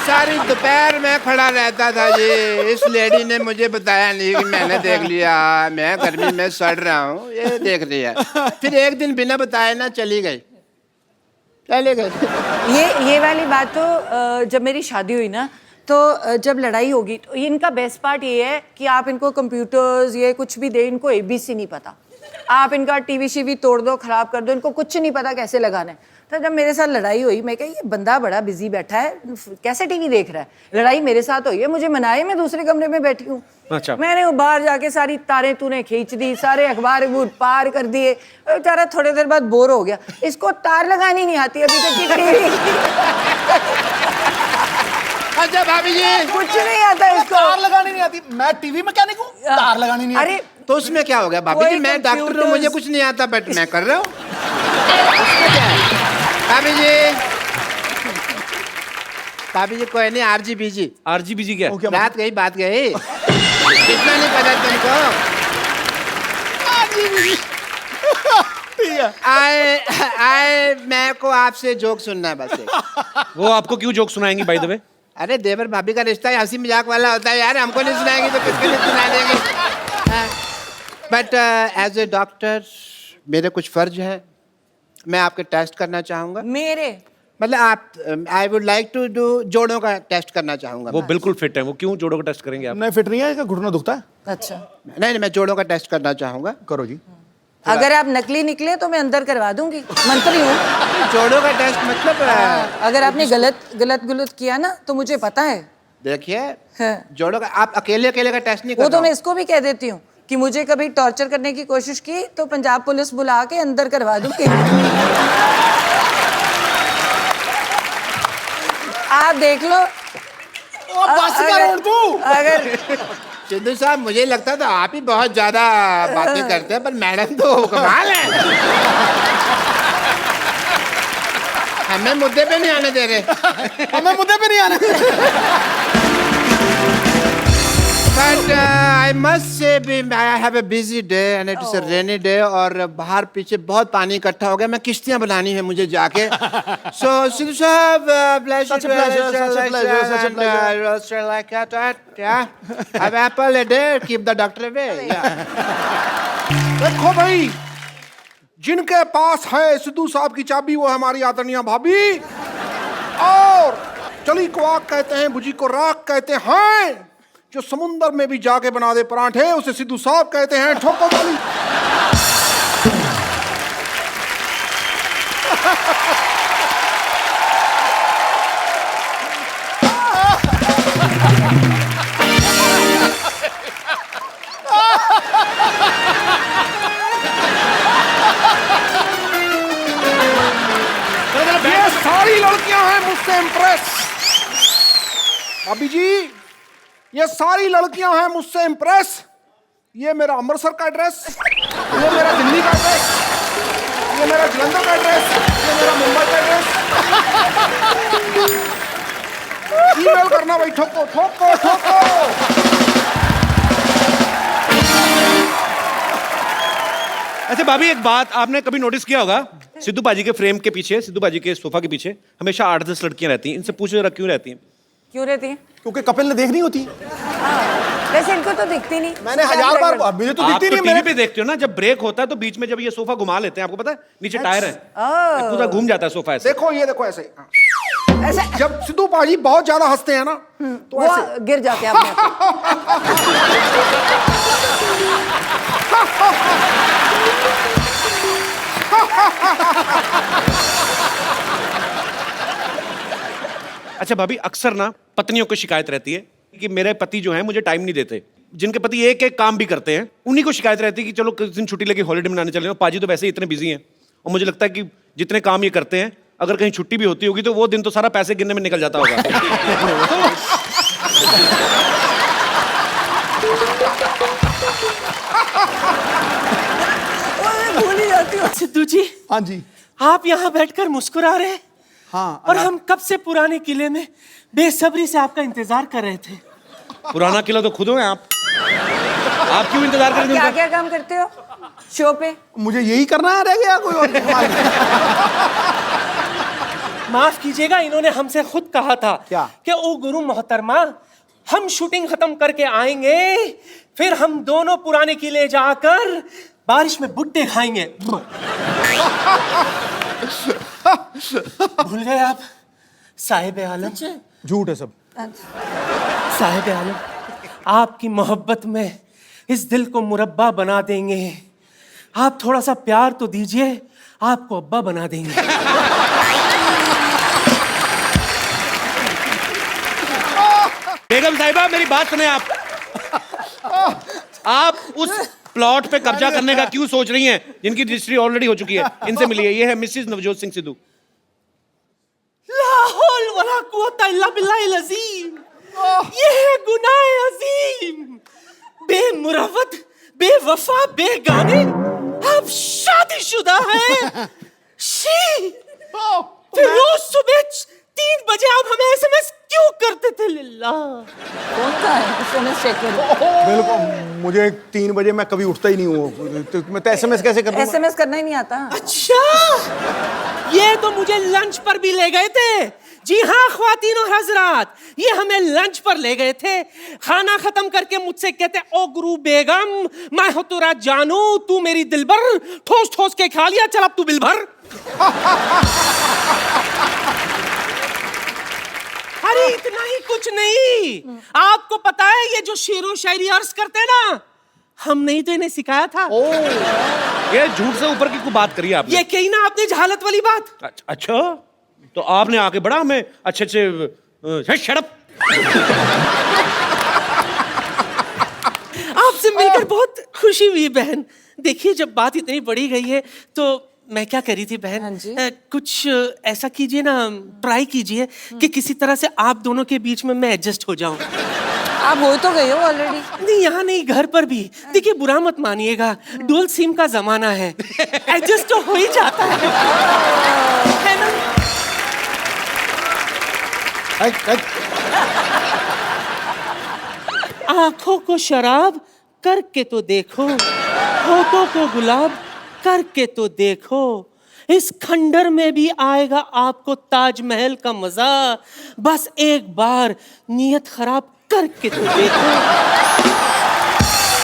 सारी दोपहर में खड़ा रहता था जी, इस लेडी ने मुझे बताया नहीं कि मैंने देख लिया, मैं गर्मी में सड़ रहा हूँ, ये देख रही है। फिर एक दिन बिना बताए ना चली गई, चले गए। ये वाली बात तो जब मेरी शादी हुई ना, तो जब लड़ाई होगी तो इनका बेस्ट पार्ट ये है कि आप इनको कंप्यूटर्स ये कुछ भी दे, इनको ABC नहीं पता। आप इनका टीवी शीवी तोड़ दो, खराब कर दो, इनको कुछ नहीं पता कैसे लगाना है। तो जब मेरे साथ लड़ाई हुई, मैं कहा ये बंदा बड़ा बिजी बैठा है, कैसे टीवी देख रहा है। लड़ाई मेरे साथ हुई है, मुझे मनाए, मैं दूसरे कमरे में बैठी हूँ। अच्छा। मैंने वो बाहर जाके सारी तारें तूने खींच दी, सारे अखबार पार कर दिए। बेचारा थोड़ी देर बाद बोर हो गया, इसको तार लगानी नहीं आती अभी तक की। अच्छा भाभी जी, कुछ नहीं आता इसको, तार लगानी नहीं आती। मैं टीवी मैकेनिक हूँ, तार लगानी नहीं आती। अरे तो उसमें क्या हो गया भाभी जी, मैं डॉक्टर हूँ, मुझे कुछ नहीं आता, बट मैं कर रहा हूँ। भाभी जी कोई नहीं, RGBG क्या है? बात गई कितना नहीं पता तुमको। ठीक है, आए मैं को आपसे जोक सुनना है बस एक। वो आपको क्यों जोक सुनाएंगी बाय द वे? अरे देवर भाभी का रिश्ता हंसी मजाक वाला होता है यार, हमको नहीं सुनाएंगे तो किसको नहीं सुना देंगे। बट एज ए डॉक्टर मेरे कुछ फर्ज हैं, मैं आपके टेस्ट करना चाहूँगा। मेरे मतलब आप I would like to do जोड़ों का टेस्ट करना चाहूँगा। वो बिल्कुल फिट है, वो क्यों जोड़ों का टेस्ट करेंगे आप? नहीं फिट नहीं है, घुटना दुखता है। अच्छा, नहीं मैं जोड़ों का टेस्ट करना चाहूँगा। करो जी। अगर आप नकली निकले तो मैं अंदर करवा दूंगी, मंत्री हूँ। जोड़ों का टेस्ट मतलब अगर आपने गलत किया ना तो मुझे पता है। देखिए हाँ। जोड़ों का आप अकेले का टेस्ट नहीं कर वो तो रहा मैं इसको भी कह देती हूँ कि मुझे कभी टॉर्चर करने की कोशिश की तो पंजाब पुलिस बुला के अंदर करवा दूंगी। आप देख लो। अगर सिद्धू साहब मुझे लगता था आप ही बहुत ज्यादा बातें करते हैं, पर मैडम तो कमाल है। हमें मुद्दे पे नहीं आने दे रहे। हमें मुद्दे पे नहीं आने। But I must say I have a busy day and it is a rainy day और बाहर पीछे बहुत पानी इकट्ठा हो गया, मैं किश्तियां बनानी है मुझे जाके। So सिद्धू साहब Such a pleasure, such a pleasure, such a pleasure. roaster like that, yeah. Have apple a day, keep the doctor away. Yeah. देखो भाई, जिनके पास है सिद्धू साहब की चाबी वो है हमारी आदरणीय भाभी, और चली को आग कहते हैं, भुजी को राख कहते हैं, जो समुंदर में भी जाके बना दे परांठे उसे सिद्धू साहब कहते हैं। ठोको ताली। ये सारी लड़कियां हैं मुझसे इम्प्रेस। भाभी जी, ये सारी लड़कियां हैं मुझसे इम्प्रेस। ये मेरा अमृतसर का एड्रेस, ये मेरा दिल्ली का एड्रेस, ये मेरा जलंधर का एड्रेस, ये मेरा मुंबई का एड्रेस। ईमेल करना भाई, ठोको ठोको ठोको। अच्छा भाभी, एक बात आपने कभी नोटिस किया होगा, सिद्धू बाजी के फ्रेम के पीछे, सिद्धू बाजी के सोफा के पीछे हमेशा 8-10 लड़कियां रहती हैं। इनसे पूछो जरा क्यों रहती हैं? क्यों रहती है? क्योंकि कपिल ने देखनी होती है। वैसे इनको तो दिखती नहीं। मैंने 1000 बार, मुझे तो आप दिखती तो नहीं। टीवी पे देखते हो ना, जब ब्रेक होता है तो बीच में जब ये सोफा घुमा लेते हैं, आपको पता है नीचे टायर है, पूरा घूम जाता है सोफा ऐसे। देखो ये देखो ऐसे, जब सिद्धू पाजी बहुत ज्यादा हंसते हैं ना तो वो ऐसे गिर जाते हैं अपने अच्छा भाभी, अक्सर ना पत्नियों को शिकायत रहती है कि मेरे पति जो हैं मुझे टाइम नहीं देते। जिनके पति एक एक काम भी करते हैं उन्हीं को शिकायत रहती है कि चलो किस दिन छुट्टी लेके हॉलीडे मनाने चले, पाजी तो वैसे ही इतने बिजी हैं। और मुझे लगता है कि जितने काम ये करते हैं, अगर कहीं छुट्टी भी होती होगी तो वो दिन तो सारा पैसे गिनने में निकल जाता होगा। भूल ही जाती हूँ। सिद्धू जी, हाँ जी। आप यहाँ बैठकर मुस्कुरा रहे हैं। हाँ, और हम कब से पुराने किले में बेसब्री से आपका इंतजार कर रहे थे। पुराना किला तो खुद हो आप क्यों इंतजार कर रहे क्या हैं? क्या काम करते हो शो पे? मुझे यही करना है, रह गया कोई और? माफ कीजिएगा, इन्होंने हमसे खुद कहा था क्या? कि ओ गुरु मोहतरमा, हम शूटिंग खत्म करके आएंगे, फिर हम दोनों पुराने किले जाकर बारिश में भुट्टे खाएंगे। भूल गए आप साहिब आलम? झूठ है सब। साहिब आलम, आपकी मोहब्बत में इस दिल को मुरब्बा बना देंगे। आप थोड़ा सा प्यार तो दीजिए, आपको अब्बा बना देंगे। बेगम साहिबा, मेरी बात सुने आप उस प्लॉट पे कब्जा करने का क्यों सोच रही हैं जिनकी रजिस्ट्री ऑलरेडी हो चुकी है? इनसे मिलिए, ये है मिसेस नवजोत सिंह सिद्धू। ला हौल वला कुव्वता इल्ला बिल्लाहिल अज़ीम। ये है गुनाह अजीम। बेमुरवत, बेवफा, बेगाने, अब शादीशुदा है। शी, फिर रोज सुबह 3 बजे आप हमें एसएमएस क्यों करते थे? लिल्ला, कौन सा है एसएमएस चेक करो? बिल्कुल, मुझे 3 बजे मैं कभी उठता ही नहीं हूँ, तो मैं तो एसएमएस कैसे करूँगा? एसएमएस करना ही नहीं आता। अच्छा, ये तो मुझे लंच पर भी ले गए थे। जी हाँ ख्वातीन और हजरात, ये हमें लंच पर ले गए थे। खाना खत्म करके मुझसे कहते, ओ गुरु बेगम, मैं हो तेरा जानू, तू मेरी दिलबर, ठोस ठोस के खा लिया, चल अब तू बिल भर। अरे इतना ही कुछ नहीं, आपको पता है ये जो शेरो शायरी अर्ज करते हैं ना, हमने ही तो इन्हें सिखाया था। ये झूठ से ऊपर की कोई बात करी आपने? ये कही ना आपने जहालत वाली बात। अच्छा, तो आपने आके बड़ा हमें अच्छे अच्छे शट आपसे मिलकर बहुत खुशी हुई बहन। देखिए, जब बात इतनी बड़ी गई है तो मैं क्या करी थी बहन, हाँ जी। कुछ ऐसा कीजिए ना, ट्राई कीजिए कि किसी तरह से आप दोनों के बीच में मैं एडजस्ट हो जाऊं। आप हो तो गए हो ऑलरेडी। नहीं, यहाँ नहीं, घर पर भी। देखिए, बुरा मत मानिएगा, डुअल सिम का जमाना है, एडजस्ट तो हो ही जाता है ना? आंखों को शराब करके तो देखो, होठों को गुलाब करके तो देखो, इस खंडर में भी आएगा आपको ताजमहल का मजा। बस एक बार नियत खराब करके तो देखो।